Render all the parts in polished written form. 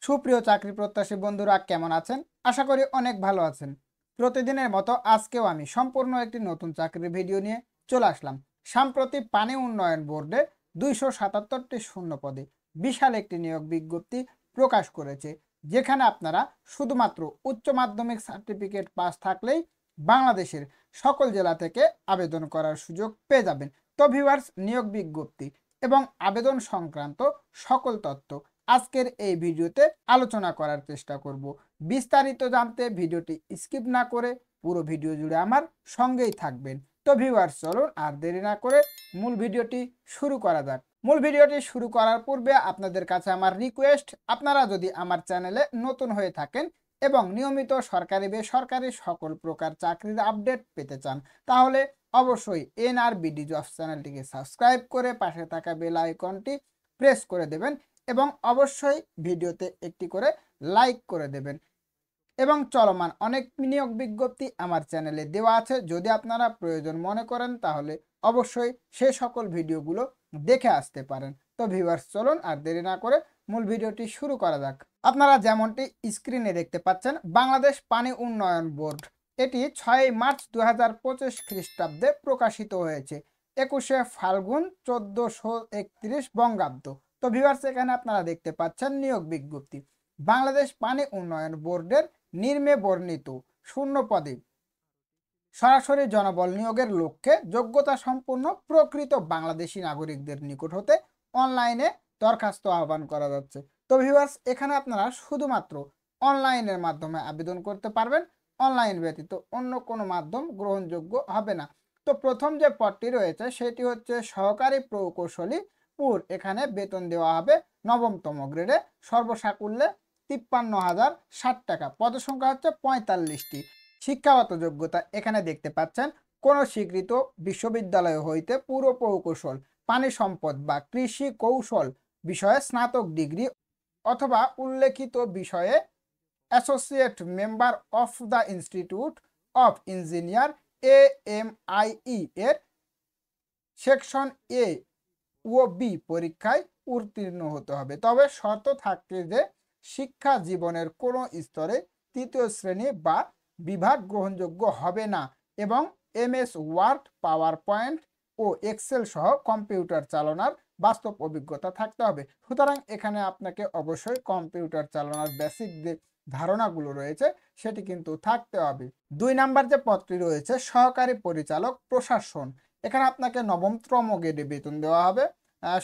সুপ্রিয় চাকরি প্রত্যাশী বন্ধুরা কেমন আছেন? আশা করি অনেক ভালো আছেন। প্রতিদিনের মতো আজকেও আমি সম্পূর্ণ একটি নতুন চাকরির ভিডিও নিয়ে চলে আসলাম। সাম্প্রতিক পানি উন্নয়ন বোর্ডে 277টি শূন্য পদে বিশাল একটি নিয়োগ বিজ্ঞপ্তি প্রকাশ করেছে, যেখানে আপনারা শুধুমাত্র উচ্চ মাধ্যমিক সার্টিফিকেট পাস থাকলেই বাংলাদেশের সকল জেলা থেকে আবেদন করার সুযোগ পেয়ে যাবেন। তো ভিউয়ার্স, নিয়োগ বিজ্ঞপ্তি এবং আবেদন সংক্রান্ত সকল তথ্য আজকের এই ভিডিওতে আলোচনা করার চেষ্টা করব। বিস্তারিত জানতে ভিডিওটি স্কিপ না করে পুরো ভিডিও জুড়ে আমার সঙ্গেই থাকবেন। তো ভিউয়ার্স, চলুন আর দেরি না করে মূল ভিডিওটি শুরু করা যাক। মূল ভিডিওটি শুরু করার পূর্বে আপনাদের কাছে আমার রিকোয়েস্ট, আপনারা যদি আমার চ্যানেলে নতুন হয়ে থাকেন এবং নিয়মিত সরকারি বেসরকারি সকল প্রকার চাকরির আপডেট পেতে চান, তাহলে অবশ্যই NRBD জবস চ্যানেলটিকে সাবস্ক্রাইব করে পাশে থাকা বেল আইকনটি প্রেস করে দেবেন এবং অবশ্যই ভিডিওতে একটি করে লাইক করে দেবেন। এবং চলমান অনেক নিয়োগ বিজ্ঞপ্তি আমার চ্যানেলে দেওয়া আছে, যদি আপনারা প্রয়োজন মনে করেন তাহলে অবশ্যই সেই সকল ভিডিওগুলো দেখে আসতে পারেন। তো ভিউয়ার্স, চলুন আর দেরি না করে মূল ভিডিওটি শুরু করা যাক। আপনারা যেমনটি স্ক্রিনে দেখতে পাচ্ছেন, বাংলাদেশ পানি উন্নয়ন বোর্ড এটি 6 মার্চ 2025 খ্রিস্টাব্দে প্রকাশিত হয়েছে, 21 ফাল্গুন 1431 বঙ্গাব্দ। তো ভিউয়ার্স, এখানে আপনারা দেখতে পাচ্ছেন নিয়োগ বিজ্ঞপ্তি। বাংলাদেশ পানি উন্নয়ন বোর্ডের নিম্নে বর্ণিত শূন্য পদে সরাসরি জনবল নিয়োগের লক্ষ্যে যোগ্যতা সম্পন্ন প্রকৃত বাংলাদেশি নাগরিকদের নিকট হতে অনলাইনে দরখাস্ত আহ্বান করা যাচ্ছে। তো ভিউয়ার্স, এখানে আপনারা শুধুমাত্র অনলাইনের মাধ্যমে আবেদন করতে পারবেন, অনলাইন ব্যতীত অন্য কোনো মাধ্যম গ্রহণযোগ্য হবে না। তো প্রথম যে পদটি রয়েছে সেটি হচ্ছে সহকারী প্রকৌশলী পুর। এখানে বেতন দেওয়া হবে নবমতম গ্রেডে, সর্বসাকুল্যে 53,060 টাকা। পদসংখ্যা হচ্ছে 45টি। শিক্ষাগত যোগ্যতা এখানে দেখতে পাচ্ছেন, কোন স্বীকৃত বিশ্ববিদ্যালয় হইতে পুর প্রকৌশল, পানি সম্পদ বা কৃষি কৌশল বিষয়ে স্নাতক ডিগ্রি অথবা উল্লেখিত বিষয়ে associate member of the institute of engineer AMIE এর সেকশন A ও B পরীক্ষায় উত্তীর্ণ হতে হবে। তবে শর্ত থাকতে যে শিক্ষা জীবনের কোনো স্তরে তৃতীয় শ্রেণী বা বিভাগ গ্রহণযোগ্য হবে না এবং MS ওয়ার্ড, পাওয়ার পয়েন্ট ও এক্সেল সহ কম্পিউটার চালানোর বাস্তব অভিজ্ঞতা থাকতে হবে। সুতরাং এখানে আপনাকে অবশ্যই কম্পিউটার চালানোর বেসিক যে ধারণাগুলো রয়েছে সেটি কিন্তু থাকতে হবে। 2 নাম্বার যে পদটি রয়েছে সহকারী পরিচালক প্রশাসন, এখানে আপনাকে নবমতম গ্রেডে বেতন দেওয়া হবে,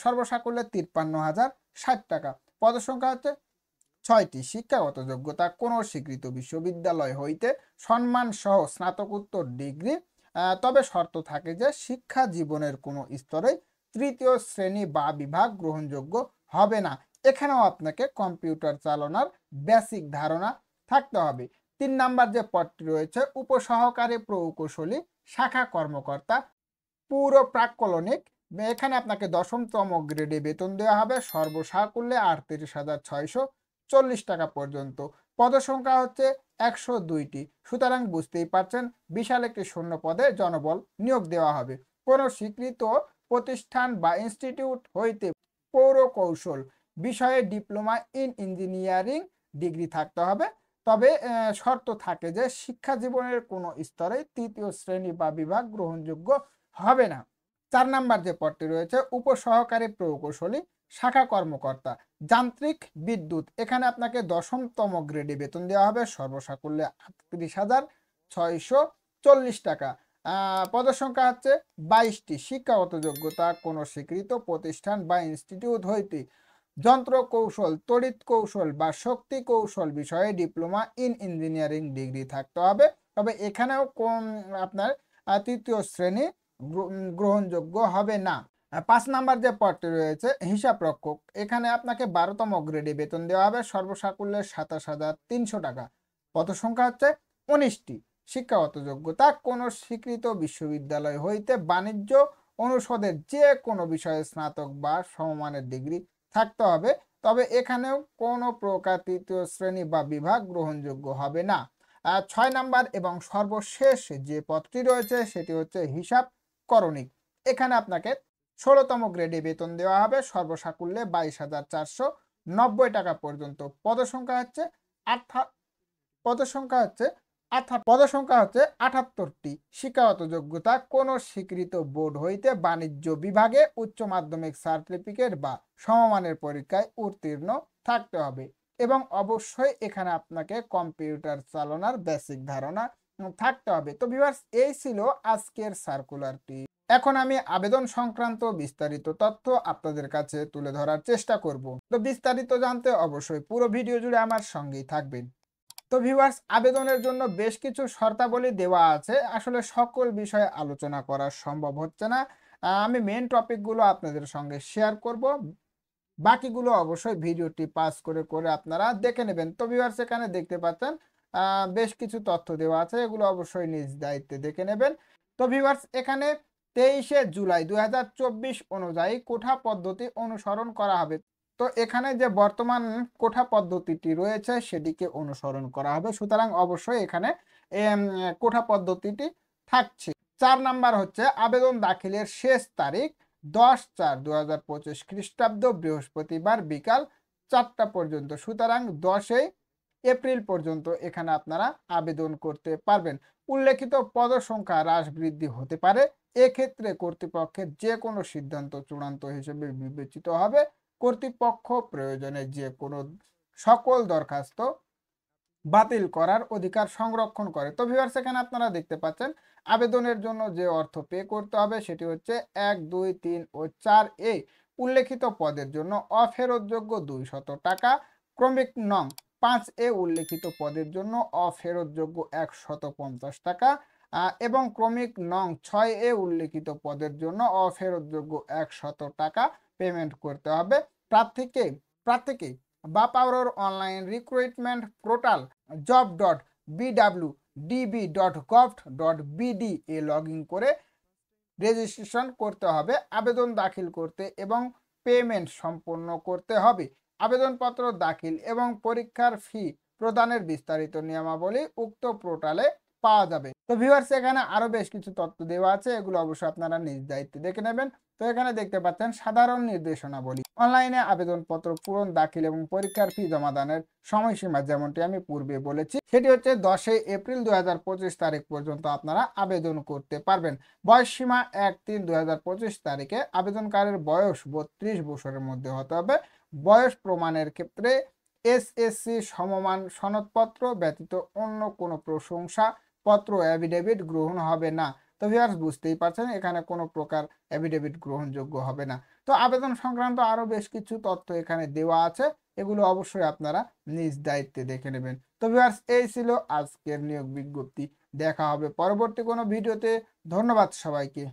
সর্বসাকুল্যে 53,060 টাকা। পদসংখ্যা হচ্ছে 6টি। শিক্ষাগত যোগ্যতা কোন স্বীকৃত বিশ্ববিদ্যালয় হইতে সম্মান সহ স্নাতকোত্তর ডিগ্রি, তবে শর্ত থাকে যে শিক্ষা জীবনের কোনো স্তরে তৃতীয় শ্রেণী বা বিভাগ গ্রহণযোগ্য হবে না। এখানেও আপনাকে কম্পিউটার চালানোর বেসিক ধারণা থাকতে হবে। 3 নাম্বার যে পদটি রয়েছে উপসহকারী প্রকৌশলী শাখা কর্মকর্তা পুর প্রাক্কলনিক, এখানে আপনাকে 10তম গ্রেডে বেতন দেওয়া হবে, সর্বসাকুল্যে 38,640 টাকা পর্যন্ত। পদসংখ্যা হচ্ছে 102টি। সুতরাং বুঝতেই পারছেন বিশাল একটি শূন্য পদে জনবল নিয়োগ দেওয়া হবে। কোনো স্বীকৃত প্রতিষ্ঠান বা ইনস্টিটিউট হইতে পৌর কৌশল বিষয়ে ডিপ্লোমা ইন ইঞ্জিনিয়ারিং ডিগ্রি থাকতে হবে, তবে শর্ত থাকে যে শিক্ষা জীবনের কোনো স্তরে তৃতীয় শ্রেণী বা বিভাগ গ্রহণযোগ্য হবে না। 4 নাম্বার যে পদটি রয়েছে উপসহকারী প্রকৌশলী শাখা কর্মকর্তা যান্ত্রিক বিদ্যুৎ, এখানে আপনাকে 10তম গ্রেডে বেতন দেওয়া হবে, সর্বসাকুল্যে 38,640 টাকা। পদসংখ্যা হচ্ছে 22টি। শিক্ষাগত যোগ্যতা কোন স্বীকৃত প্রতিষ্ঠান বা ইনস্টিটিউট হইতে যন্ত্র কৌশল, তড়িৎ কৌশল বা শক্তি কৌশল বিষয়ে ডিপ্লোমা ইন ইঞ্জিনিয়ারিং ডিগ্রি থাকতে হবে, তবে এখানেও কোন আপনার তৃতীয় শ্রেণী গ্রহণযোগ্য হবে না। 5 নাম্বার যে পদটি রয়েছে হিসাব রক্ষক, এখানে আপনাকে 12তম গ্রেডে বেতন দেওয়া হবে, সর্বসাকুল্যে 27,300 টাকা। পদসংখ্যা হচ্ছে 19টি। শিক্ষাগত যোগ্যতা কোন স্বীকৃত বিশ্ববিদ্যালয় হইতে বাণিজ্য অনুষদের যে কোনো বিষয়ে স্নাতক বা সমমানের ডিগ্রি থাকতে হবে, তবে এখানেও কোনো প্রকার তৃতীয় শ্রেণী বা বিভাগ গ্রহণযোগ্য হবে না। 6 নাম্বার এবং সর্বশেষ যে পদটি রয়েছে সেটি হচ্ছে হিসাব করণিক, এখানে আপনাকে 16তম গ্রেডে বেতন দেওয়া হবে, সর্বসাকুল্যে 22,400 90 টাকা পর্যন্ত। পদসংখ্যা হচ্ছে আঠা পদসংখ্যা হচ্ছে পদসংখ্যা হচ্ছে 78টি। শিক্ষাগত যোগ্যতা কোনো স্বীকৃত বোর্ড হইতে বাণিজ্য বিভাগে উচ্চ মাধ্যমিক সার্টিফিকেট বা সমমানের পরীক্ষায় উত্তীর্ণ থাকতে হবে এবং অবশ্যই এখানে আপনাকে কম্পিউটার চালানোর বেসিক ধারণা থাকতে হবে। তো ভিউয়ার্স, এই ছিল আজকের সার্কুলারটি। এখন আমি আবেদন সংক্রান্ত বিস্তারিত তথ্য আপনাদের কাছে তুলে ধরার চেষ্টা করব। তো বিস্তারিত জানতে অবশ্যই পুরো ভিডিও জুড়ে আমার সঙ্গেই থাকবেন। তো ভিউয়ার্স, আবেদনের জন্য বেশ কিছু শর্তাবলী দেওয়া আছে। আসলে সকল বিষয়ে আলোচনা করা সম্ভব হচ্ছে না। আমি মেন টপিকগুলো আপনাদের সঙ্গে শেয়ার করব। বাকিগুলো অবশ্যই ভিডিওটি পাস করে করে আপনারা দেখে নেবেন। তো ভিউয়ার্স, এখানে দেখতে পাচ্ছেন বেশ কিছু তথ্য দেওয়া আছে, এগুলো অবশ্যই নিজ দায়িত্বে দেখে নেবেন। তো ভিউয়ার্স, এখানে 23শে জুলাই 2024 অনুযায়ী কোঠা পদ্ধতি অনুসরণ করা হবে। তো এখানে যে বর্তমান কোঠা পদ্ধতিটি রয়েছে সেটিকে অনুসরণ করা হবে, সুতরাং অবশ্যই এখানে কোঠা পদ্ধতিটি থাকছে। 4 নাম্বার হচ্ছে আবেদন দাখিলের শেষ তারিখ 10/4/2025 খ্রিস্টাব্দ বৃহস্পতিবার বিকাল 4টা পর্যন্ত। সুতরাং 10 এপ্রিল পর্যন্ত এখানে আপনারা আবেদন করতে পারবেন। উল্লেখিত পদসংখ্যা হ্রাস বৃদ্ধি হতে পারে। এক্ষেত্রে কর্তৃপক্ষের যে কোনো সিদ্ধান্ত চূড়ান্ত হিসেবে বিবেচিত হবে। কর্তৃপক্ষ প্রয়োজনে যে কোনো সকল দরখাস্ত বাতিল করার অধিকার সংরক্ষণ করে। তো ভিউয়ার্স, এখানে আপনারা দেখতে পাচ্ছেন আবেদনের জন্য যে অর্থ পে করতে হবে সেটি হচ্ছে 1, 2, 3 ও 4 এ উল্লেখিত পদের জন্য অফেরতযোগ্য 200 টাকা, ক্রমিক নং 5 এ উল্লেখিত পদের জন্য অফেরতযোগ্য 150 টাকা এবং ক্রমিক নং 6 এ উল্লেখিত পদের জন্য অফেরতযোগ্য 100 টাকা পেমেন্ট করতে হবে। প্রার্থীকে বা পাওয়ার অনলাইন রিক্রুটমেন্ট পোর্টাল job.bwdb.gov.bd এ লগ ইন করে রেজিস্ট্রেশন করতে হবে, আবেদন দাখিল করতে এবং পেমেন্ট সম্পন্ন করতে হবে। আবেদনপত্র দাখিল এবং পরীক্ষার ফি প্রদানের বিস্তারিত নিয়মাবলী উক্ত পোর্টালে পাওয়া যাবে। তো ভিউয়ার্স, এখানে আরো বেশ কিছু তথ্য দেওয়া আছে, এগুলো অবশ্যই আপনারা নিজ দায়িত্বে দেখে নেবেন। তো এখানে দেখতে পাচ্ছেন সাধারণ নির্দেশনাবলী। অনলাইনে আবেদনপত্র পূরণ, দাখিল এবং পরীক্ষার ফি জমাদানের সময়সীমা যেমনটি আমি পূর্বে বলেছি সেটি হচ্ছে 10 এপ্রিল 2025 তারিখ পর্যন্ত আপনারা আবেদন করতে পারবেন। বয়সসীমা 1/3/2025 তারিখে আবেদনকারীর বয়স 32 বছরের মধ্যে হতে হবে। বয়স প্রমাণের ক্ষেত্রে এসএসসি সমমান সনদপত্র ব্যতীত অন্য কোনো প্রশংসা পত্র অ্যাফিডেভিট গ্রহণ হবে না। তো ভিউয়ার্স, বুঝতেই পারছেন এখানে কোনো প্রকার অ্যাফিডেভিট গ্রহণযোগ্য হবে না। তো আবেদন সংক্রান্ত আরো বেশ কিছু তথ্য এখানে দেওয়া আছে, এগুলো অবশ্যই আপনারা নিজ দায়িত্বে দেখে নেবেন। তো ভিউয়ার্স, এই ছিল আজকের নিয়োগ বিজ্ঞপ্তি। দেখা হবে পরবর্তী কোনো ভিডিওতে। ধন্যবাদ সবাইকে।